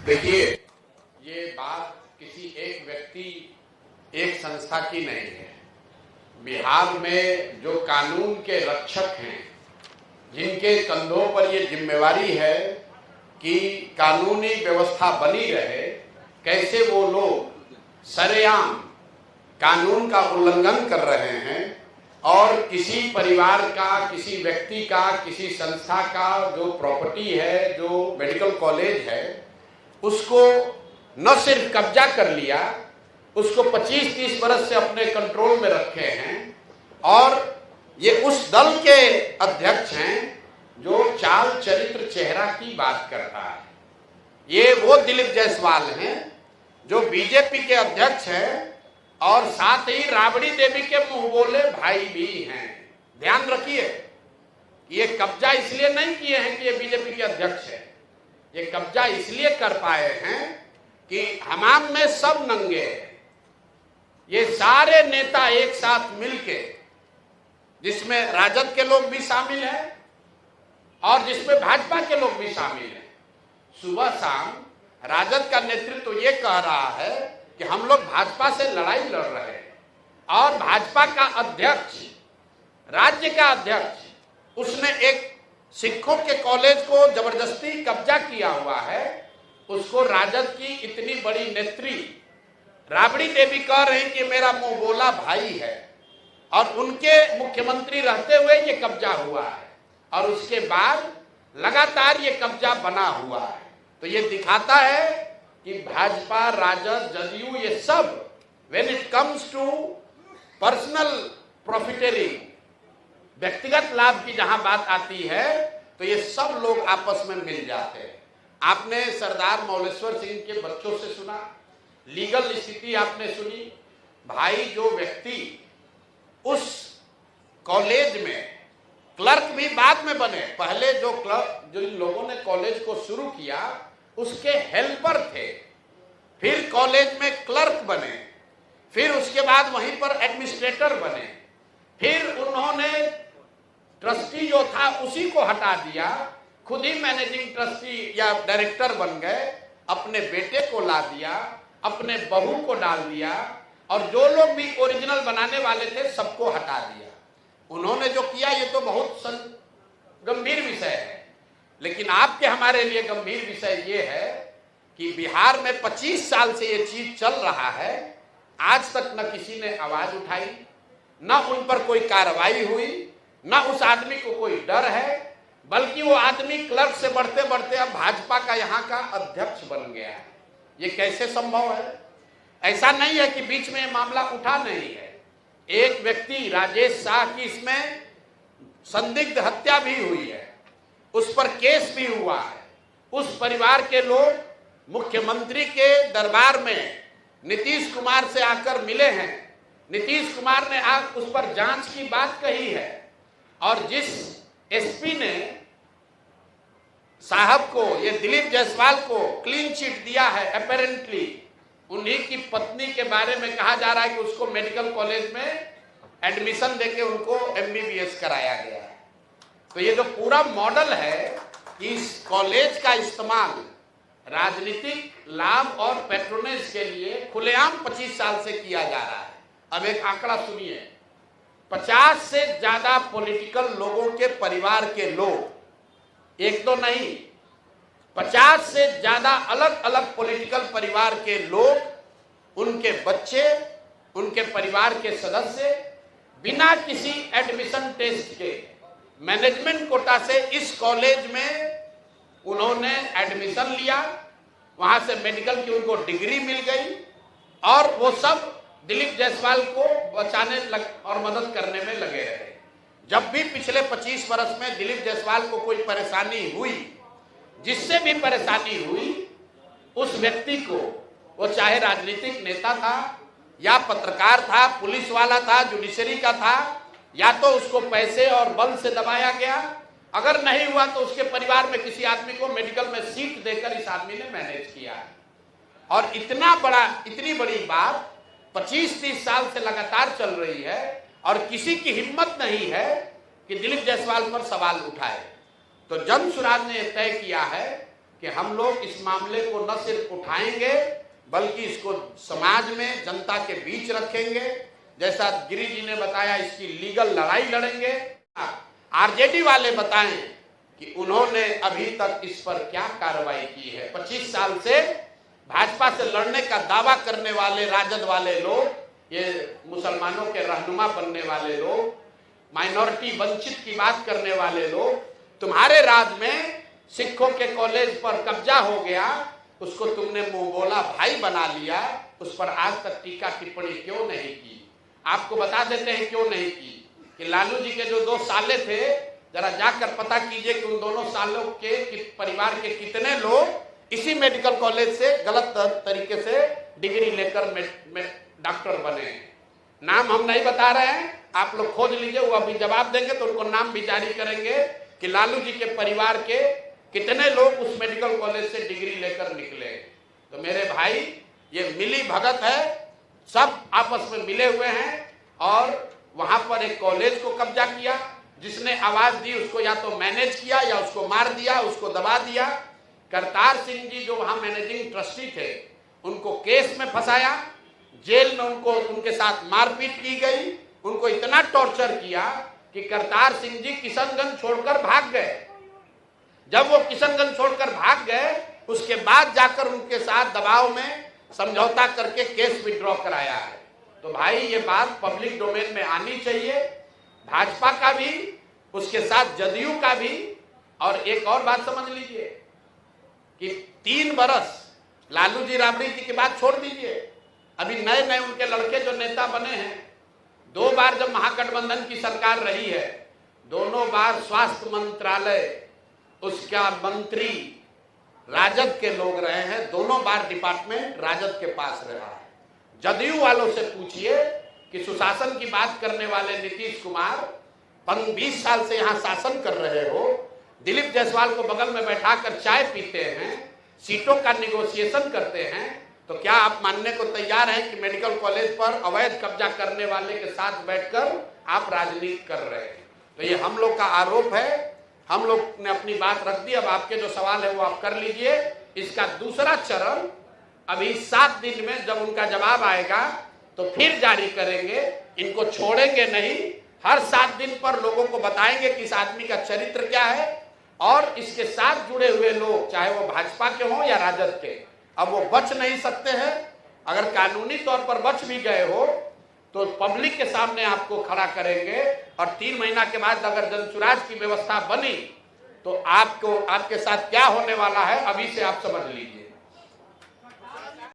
देखिए, ये बात किसी एक व्यक्ति, एक संस्था की नहीं है। बिहार में जो कानून के रक्षक हैं, जिनके कंधों पर ये जिम्मेवारी है कि कानूनी व्यवस्था बनी रहे, कैसे वो लोग सरेआम कानून का उल्लंघन कर रहे हैं और किसी परिवार का, किसी व्यक्ति का, किसी संस्था का जो प्रॉपर्टी है, जो मेडिकल कॉलेज है, उसको न सिर्फ कब्जा कर लिया, उसको 25-30 वर्ष से अपने कंट्रोल में रखे हैं। और ये उस दल के अध्यक्ष हैं जो चाल चरित्र चेहरा की बात करता है। ये वो दिलीप जायसवाल हैं जो बीजेपी के अध्यक्ष हैं और साथ ही राबड़ी देवी के मुंह बोले भाई भी हैं। ध्यान रखिए, ये कब्जा इसलिए नहीं किए हैं कि ये बीजेपी के अध्यक्ष है। ये कब्जा इसलिए कर पाए हैं कि हमाम में सब नंगे हैं। ये सारे नेता एक साथ मिलके, जिसमें राजद के लोग भी शामिल हैं और जिसमें भाजपा के लोग भी शामिल हैं, सुबह शाम राजद का नेतृत्व ये कह रहा है कि हम लोग भाजपा से लड़ाई लड़ रहे हैं और भाजपा का अध्यक्ष, राज्य का अध्यक्ष, उसने एक सिखों के कॉलेज को जबरदस्ती कब्जा किया हुआ है। उसको राजद की इतनी बड़ी नेत्री राबड़ी देवी कह रही हैं कि मेरा मुंह बोला भाई है और उनके मुख्यमंत्री रहते हुए ये कब्जा हुआ है और उसके बाद लगातार ये कब्जा बना हुआ है। तो ये दिखाता है कि भाजपा, राजद, जदयू, ये सब when it comes to personal profiteering, व्यक्तिगत लाभ की जहां बात आती है तो ये सब लोग आपस में मिल जाते हैं। आपने सरदार मौलेश्वर सिंह के बच्चों से सुना, लीगल स्थिति आपने सुनी। भाई, जो व्यक्ति उस कॉलेज में क्लर्क भी बाद में बने, पहले जो क्लर्क, जो इन लोगों ने कॉलेज को शुरू किया उसके हेल्पर थे, फिर कॉलेज में क्लर्क बने, फिर उसके बाद वहीं पर एडमिनिस्ट्रेटर बने, फिर उन्होंने ट्रस्टी जो था उसी को हटा दिया, खुद ही मैनेजिंग ट्रस्टी या डायरेक्टर बन गए, अपने बेटे को ला दिया, अपने बहू को डाल दिया और जो लोग भी ओरिजिनल बनाने वाले थे सबको हटा दिया। उन्होंने जो किया ये तो बहुत गंभीर विषय है, लेकिन आपके हमारे लिए गंभीर विषय ये है कि बिहार में 25 साल से ये चीज चल रहा है, आज तक न किसी ने आवाज उठाई, न उन पर कोई कार्रवाई हुई, न उस आदमी को कोई डर है, बल्कि वो आदमी क्लर्क से बढ़ते बढ़ते अब भाजपा का यहाँ का अध्यक्ष बन गया है। ये कैसे संभव है? ऐसा नहीं है कि बीच में मामला उठा नहीं है। एक व्यक्ति राजेश शाह की इसमें संदिग्ध हत्या भी हुई है, उस पर केस भी हुआ है। उस परिवार के लोग मुख्यमंत्री के दरबार में नीतीश कुमार से आकर मिले हैं, नीतीश कुमार ने उस पर जांच की बात कही है और जिस एसपी ने साहब को, ये दिलीप जायसवाल को क्लीन चिट दिया है, अपेरेंटली उन्हीं की पत्नी के बारे में कहा जा रहा है कि उसको मेडिकल कॉलेज में एडमिशन देके उनको MBBS कराया गया है। तो ये जो पूरा मॉडल है कि इस कॉलेज का इस्तेमाल राजनीतिक लाभ और पैट्रोनेज के लिए खुलेआम 25 साल से किया जा रहा है। अब एक आंकड़ा सुनिए, 50 से ज्यादा पॉलिटिकल लोगों के परिवार के लोग, एक तो नहीं, 50 से ज्यादा अलग अलग पॉलिटिकल परिवार के लोग, उनके बच्चे, उनके परिवार के सदस्य बिना किसी एडमिशन टेस्ट के मैनेजमेंट कोटा से इस कॉलेज में उन्होंने एडमिशन लिया, वहां से मेडिकल की उनको डिग्री मिल गई और वो सब दिलीप जायसवाल को बचाने और मदद करने में लगे रहे। जब भी पिछले 25 वर्ष में दिलीप जायसवाल को कोई परेशानी हुई, जिससे भी परेशानी हुई, उस व्यक्ति को, वो चाहे राजनीतिक नेता था या पत्रकार था, पुलिस वाला था, जुडिशरी का था, या तो उसको पैसे और बल से दबाया गया, अगर नहीं हुआ तो उसके परिवार में किसी आदमी को मेडिकल में सीट देकर इस आदमी ने मैनेज किया। और इतनी बड़ी बात 25-30 साल से लगातार चल रही है और किसी की हिम्मत नहीं है कि दिलीप जायसवाल पर सवाल उठाए। तो जन सुराज ने तय किया है कि हम लोग इस मामले को न सिर्फ उठाएंगे बल्कि इसको समाज में जनता के बीच रखेंगे। जैसा गिरी जी ने बताया, इसकी लीगल लड़ाई लड़ेंगे। आरजेडी वाले बताएं कि उन्होंने अभी तक इस पर क्या कार्रवाई की है। 25 साल से भाजपा से लड़ने का दावा करने वाले राजद वाले लोग, ये मुसलमानों के रहनुमा बनने वाले लोग, माइनॉरिटी वंचित की बात करने वाले लोग, तुम्हारे राज में सिखों के कॉलेज पर कब्जा हो गया, उसको तुमने मुंह बोला भाई बना लिया, उस पर आज तक टीका टिप्पणी क्यों नहीं की? आपको बता देते हैं क्यों नहीं की कि लालू जी के जो 2 साले थे, जरा जाकर पता कीजिए कि उन दोनों सालों के परिवार के कितने लोग इसी मेडिकल कॉलेज से गलत तरीके से डिग्री लेकर डॉक्टर बने। नाम हम नहीं बता रहे हैं, आप लोग खोज लीजिए, वो अभी जवाब देंगे तो उनको नाम भी जारी करेंगे कि लालू जी के परिवार के कितने लोग उस मेडिकल कॉलेज से डिग्री लेकर निकले। तो मेरे भाई, ये मिली भगत है, सब आपस में मिले हुए हैं और वहां पर एक कॉलेज को कब्जा किया। जिसने आवाज दी उसको या तो मैनेज किया या उसको मार दिया, उसको दबा दिया। करतार सिंह जी जो वहां मैनेजिंग ट्रस्टी थे, उनको केस में फंसाया, जेल में उनके साथ मारपीट की गई, उनको इतना टॉर्चर किया कि करतार सिंह जी किशनगंज छोड़कर भाग गए। जब वो किशनगंज छोड़कर भाग गए, उसके बाद जाकर उनके साथ दबाव में समझौता करके केस विड्रॉ कराया है। तो भाई, ये बात पब्लिक डोमेन में आनी चाहिए, भाजपा का भी, उसके साथ जदयू का भी। और एक और बात समझ लीजिए कि 3 बरस लालू जी राबड़ी जी की बात छोड़ दीजिए, अभी नए नए उनके लड़के जो नेता बने हैं, 2 बार जब महागठबंधन की सरकार रही है, दोनों बार स्वास्थ्य मंत्रालय उसका मंत्री राजद के लोग रहे हैं, दोनों बार डिपार्टमेंट राजद के पास रहा है। जदयू वालों से पूछिए कि सुशासन की बात करने वाले नीतीश कुमार 20 साल से यहां शासन कर रहे हो, दिलीप जायसवाल को बगल में बैठाकर चाय पीते हैं, सीटों का निगोशिएशन करते हैं, तो क्या आप मानने को तैयार हैं कि मेडिकल कॉलेज पर अवैध कब्जा करने वाले के साथ बैठकर आप राजनीति कर रहे हैं? तो ये हम लोग का आरोप है, हम लोग ने अपनी बात रख दी। अब आपके जो सवाल है वो आप कर लीजिए। इसका दूसरा चरण अभी 7 दिन में जब उनका जवाब आएगा तो फिर जारी करेंगे। इनको छोड़ेंगे नहीं, हर 7 दिन पर लोगों को बताएंगे कि इस आदमी का चरित्र क्या है, और इसके साथ जुड़े हुए लोग, चाहे वो भाजपा के हों या राजद के, अब वो बच नहीं सकते हैं। अगर कानूनी तौर पर बच भी गए हो तो पब्लिक के सामने आपको खड़ा करेंगे, और 3 महीना के बाद अगर जनसुराज की व्यवस्था बनी तो आपको, आपके साथ क्या होने वाला है अभी से आप समझ लीजिए।